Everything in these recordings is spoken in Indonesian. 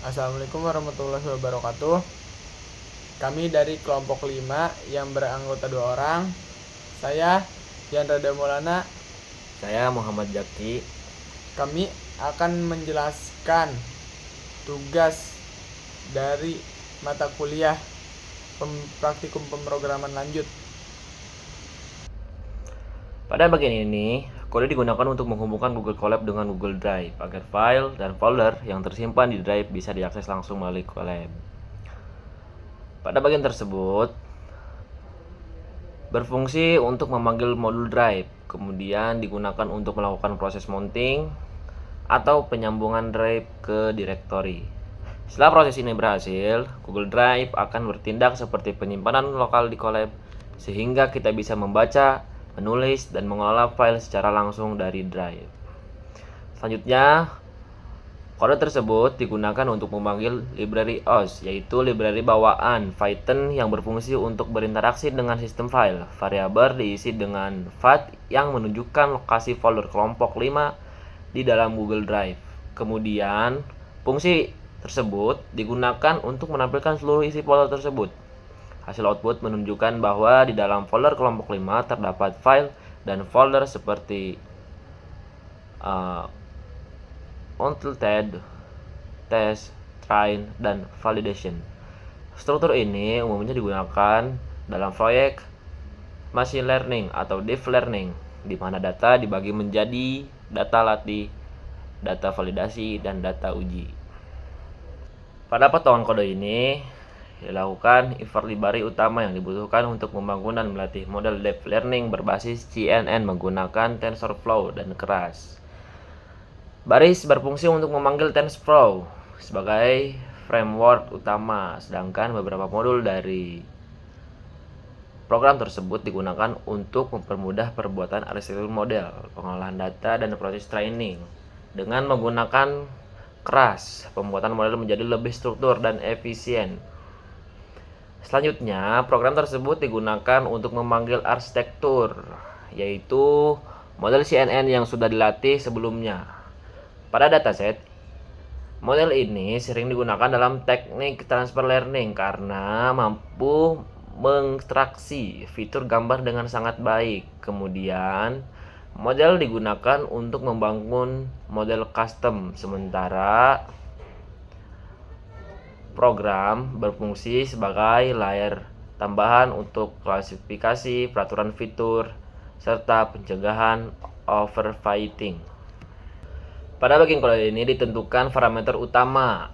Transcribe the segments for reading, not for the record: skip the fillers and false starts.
Assalamualaikum warahmatullahi wabarakatuh. Kami dari kelompok 5 yang beranggota 2 orang. Saya Dian Rada Maulana. Saya Muhammad Jaki. Kami akan menjelaskan tugas dari mata kuliah praktikum pemrograman lanjut. Pada bagian ini, kode digunakan untuk menghubungkan Google Colab dengan Google Drive agar file dan folder yang tersimpan di Drive bisa diakses langsung melalui Colab. Pada bagian tersebut, berfungsi untuk memanggil modul Drive, kemudian digunakan untuk melakukan proses mounting atau penyambungan Drive ke direktori. Setelah proses ini berhasil, Google Drive akan bertindak seperti penyimpanan lokal di Colab sehingga kita bisa membaca, menulis, dan mengelola file secara langsung dari Drive. Selanjutnya, kode tersebut digunakan untuk memanggil library OS, yaitu library bawaan Python yang berfungsi untuk berinteraksi dengan sistem file. Variabel diisi dengan fat yang menunjukkan lokasi folder kelompok 5 di dalam Google Drive. Kemudian, fungsi tersebut digunakan untuk menampilkan seluruh isi folder tersebut. Hasil output menunjukkan bahwa di dalam folder kelompok 5 terdapat file dan folder seperti untilted, test, train, dan validation. Struktur ini umumnya digunakan dalam proyek machine learning atau deep learning, di mana data dibagi menjadi data latih, data validasi, dan data uji. Pada potongan kode ini dilakukan effort library utama yang dibutuhkan untuk membangun dan melatih model deep learning berbasis CNN menggunakan TensorFlow dan Keras. Baris berfungsi untuk memanggil TensorFlow sebagai framework utama, sedangkan beberapa modul dari program tersebut digunakan untuk mempermudah perbuatan arsitektur model, pengolahan data, dan proses training. Dengan menggunakan Keras, pembuatan model menjadi lebih struktur dan efisien. Selanjutnya, program tersebut digunakan untuk memanggil arsitektur, yaitu model CNN yang sudah dilatih sebelumnya. Pada dataset, model ini sering digunakan dalam teknik transfer learning karena mampu mengekstraksi fitur gambar dengan sangat baik. Kemudian, model digunakan untuk membangun model custom, sementara program berfungsi sebagai layer tambahan untuk klasifikasi, peraturan fitur, serta pencegahan overfitting. Pada bagian kode ini ditentukan parameter utama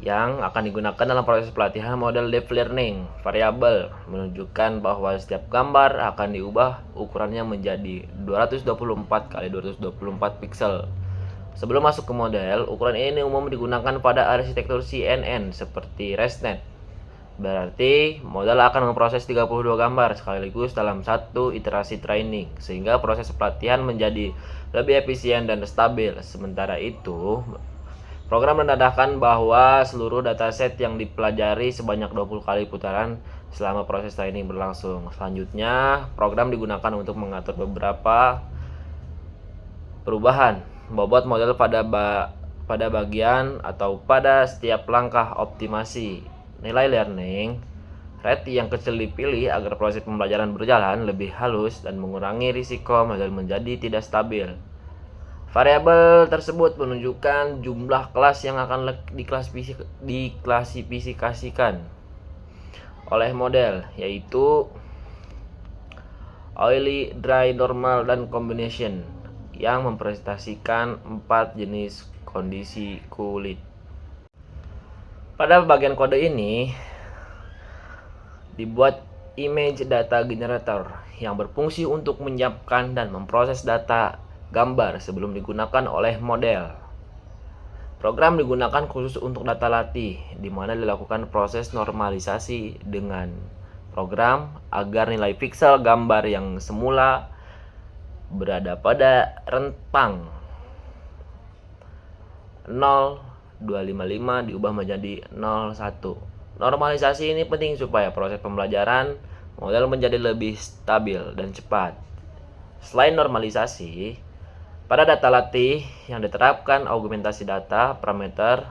yang akan digunakan dalam proses pelatihan model deep learning. Variabel menunjukkan bahwa setiap gambar akan diubah ukurannya menjadi 224 kali 224 pixel. Sebelum masuk ke model, ukuran ini umum digunakan pada arsitektur CNN seperti ResNet. Berarti, model akan memproses 32 gambar sekaligus dalam satu iterasi training, sehingga proses pelatihan menjadi lebih efisien dan stabil. Sementara itu, program mendadahkan bahwa seluruh dataset yang dipelajari sebanyak 20 kali putaran selama proses training berlangsung. Selanjutnya, program digunakan untuk mengatur beberapa perubahan bobot model pada bagian atau pada setiap langkah optimasi. Nilai learning rate yang kecil dipilih agar proses pembelajaran berjalan lebih halus dan mengurangi risiko model menjadi tidak stabil. Variabel tersebut menunjukkan jumlah kelas yang akan diklasifikasikan oleh model, yaitu oily, dry, normal, dan combination, yang mempresentasikan 4 jenis kondisi kulit. Pada bagian kode ini dibuat image data generator yang berfungsi untuk menyiapkan dan memproses data gambar sebelum digunakan oleh model. Program digunakan khusus untuk data latih, di mana dilakukan proses normalisasi dengan program agar nilai pixel gambar yang semula berada pada rentang 0,255 diubah menjadi 0,1. Normalisasi ini penting supaya proses pembelajaran model menjadi lebih stabil dan cepat. Selain normalisasi, Pada data latih yang diterapkan augmentasi data parameter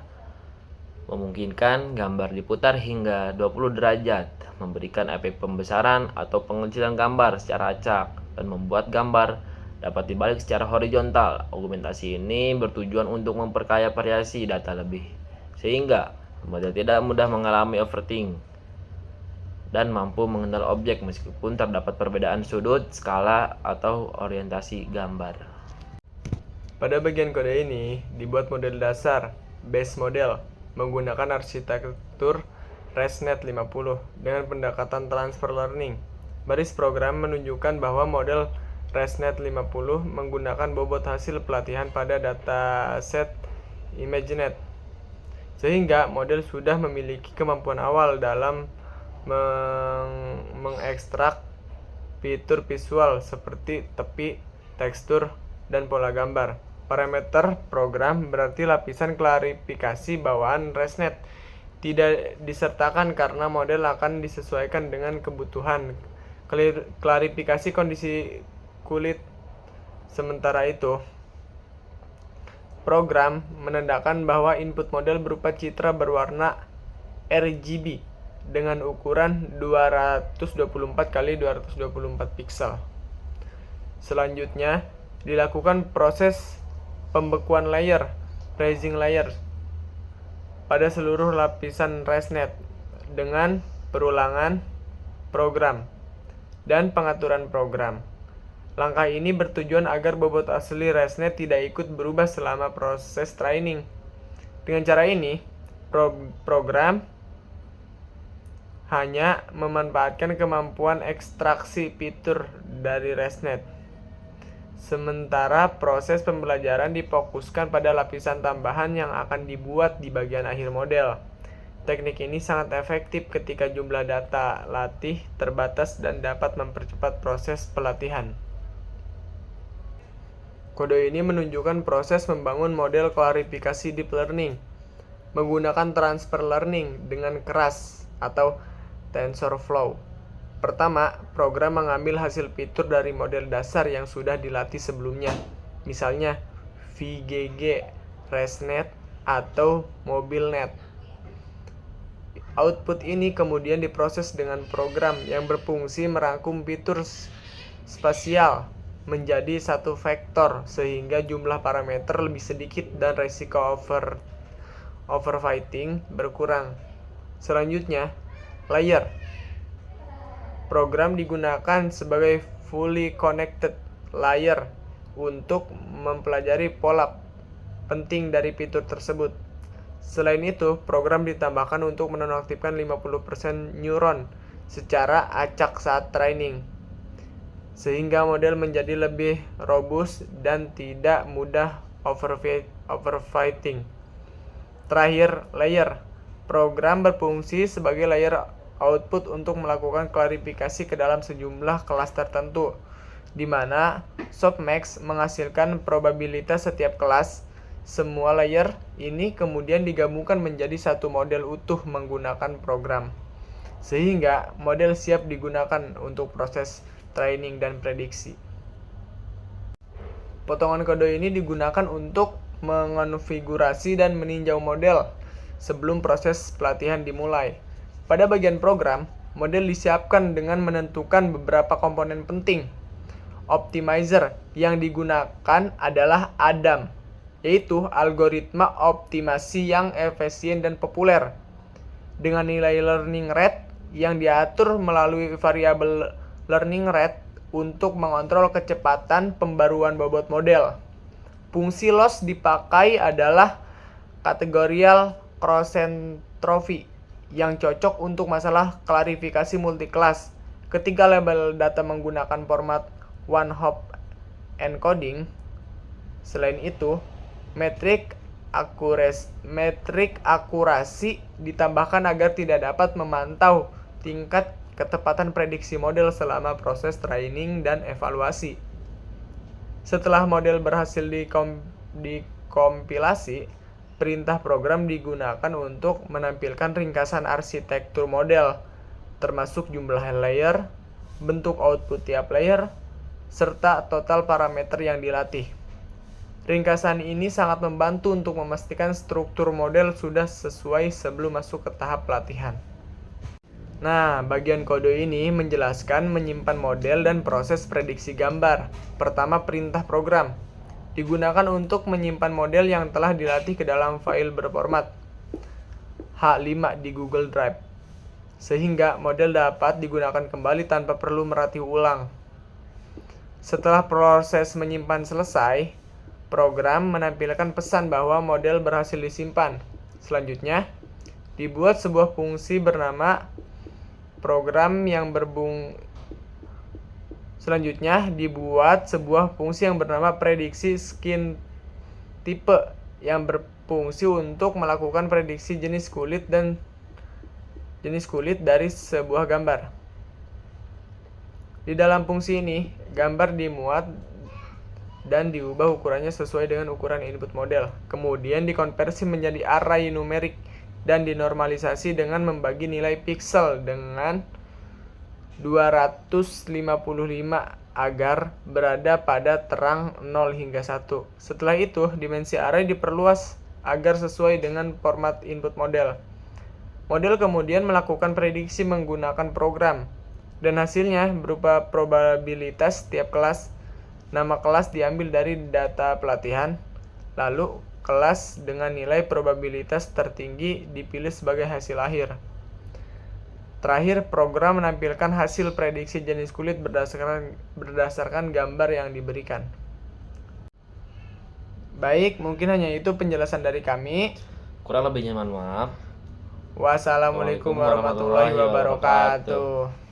memungkinkan gambar diputar hingga 20 derajat, memberikan efek pembesaran atau pengecilan gambar secara acak, dan membuat gambar dapat dibalik secara horizontal. Augmentasi ini bertujuan untuk memperkaya variasi data lebih, sehingga model tidak mudah mengalami overthinking dan mampu mengenal objek meskipun terdapat perbedaan sudut, skala, atau orientasi gambar. Pada bagian kode ini dibuat model dasar base model menggunakan arsitektur ResNet 50 dengan pendekatan transfer learning. Baris program menunjukkan bahwa model ResNet 50 menggunakan bobot hasil pelatihan pada dataset ImageNet, sehingga model sudah memiliki kemampuan awal dalam mengekstrak fitur visual seperti tepi, tekstur, dan pola gambar. Parameter program berarti lapisan klarifikasi bawaan ResNet tidak disertakan karena model akan disesuaikan dengan kebutuhan klarifikasi kondisi kulit. Sementara itu, program menandakan bahwa input model berupa citra berwarna RGB dengan ukuran 224x224 pixel. Selanjutnya, dilakukan proses pembekuan layer, tracing layer, pada seluruh lapisan ResNet dengan perulangan program dan pengaturan program. Langkah ini bertujuan agar bobot asli ResNet tidak ikut berubah selama proses training. Dengan cara ini, program hanya memanfaatkan kemampuan ekstraksi fitur dari ResNet. Sementara proses pembelajaran difokuskan pada lapisan tambahan yang akan dibuat di bagian akhir model. Teknik ini sangat efektif ketika jumlah data latih terbatas dan dapat mempercepat proses pelatihan. Kode ini menunjukkan proses membangun model klarifikasi deep learning menggunakan transfer learning dengan keras atau TensorFlow. Pertama, program mengambil hasil fitur dari model dasar yang sudah dilatih sebelumnya, misalnya VGG, ResNet, atau MobileNet. Output ini kemudian diproses dengan program yang berfungsi merangkum fitur spasial menjadi satu vektor sehingga jumlah parameter lebih sedikit dan risiko overfitting berkurang. Selanjutnya, layer. Program digunakan sebagai fully connected layer untuk mempelajari pola penting dari fitur tersebut. Selain itu, program ditambahkan untuk menonaktifkan 50% neuron secara acak saat training, sehingga model menjadi lebih robust dan tidak mudah overfitting. Terakhir, layer. Program berfungsi sebagai layer output untuk melakukan klarifikasi ke dalam sejumlah kelas tertentu, di mana softmax menghasilkan probabilitas setiap kelas. Semua layer ini kemudian digabungkan menjadi satu model utuh menggunakan program, sehingga model siap digunakan untuk proses training dan prediksi. Potongan kode ini digunakan untuk mengonfigurasi dan meninjau model sebelum proses pelatihan dimulai. Pada bagian program, model disiapkan dengan menentukan beberapa komponen penting. Optimizer yang digunakan adalah ADAM, yaitu algoritma optimasi yang efisien dan populer, dengan nilai learning rate yang diatur melalui variabel learning rate untuk mengontrol kecepatan pembaruan bobot model. Fungsi loss dipakai adalah kategorial cross-entropy yang cocok untuk masalah klarifikasi multiclass ketika label data menggunakan format one-hop encoding. Selain itu, metrik akurasi ditambahkan agar tidak dapat memantau tingkat ketepatan prediksi model selama proses training dan evaluasi. Setelah model berhasil dikompilasi, perintah program digunakan untuk menampilkan ringkasan arsitektur model, termasuk jumlah layer, bentuk output tiap layer, serta total parameter yang dilatih. Ringkasan ini sangat membantu untuk memastikan struktur model sudah sesuai sebelum masuk ke tahap pelatihan. Nah, bagian kode ini menjelaskan menyimpan model dan proses prediksi gambar. Pertama, perintah program. Digunakan untuk menyimpan model yang telah dilatih ke dalam file berformat H5 di Google Drive, sehingga model dapat digunakan kembali tanpa perlu meratih ulang. Setelah proses menyimpan selesai, program menampilkan pesan bahwa model berhasil disimpan. Selanjutnya, dibuat sebuah fungsi bernama prediksi skin tipe yang berfungsi untuk melakukan prediksi jenis kulit dari sebuah gambar. Di dalam fungsi ini, gambar dimuat dan diubah ukurannya sesuai dengan ukuran input model. Kemudian dikonversi menjadi array numerik dan dinormalisasi dengan membagi nilai pixel dengan 255 agar berada pada terang 0 hingga 1. Setelah itu, dimensi array diperluas agar sesuai dengan format input model. Model kemudian melakukan prediksi menggunakan program, dan hasilnya berupa probabilitas setiap kelas. Nama kelas diambil dari data pelatihan, lalu kelas dengan nilai probabilitas tertinggi dipilih sebagai hasil akhir. Terakhir, program menampilkan hasil prediksi jenis kulit berdasarkan gambar yang diberikan. Baik, mungkin hanya itu penjelasan dari kami. Kurang lebihnya mohon maaf. Wassalamualaikum warahmatullahi wabarakatuh.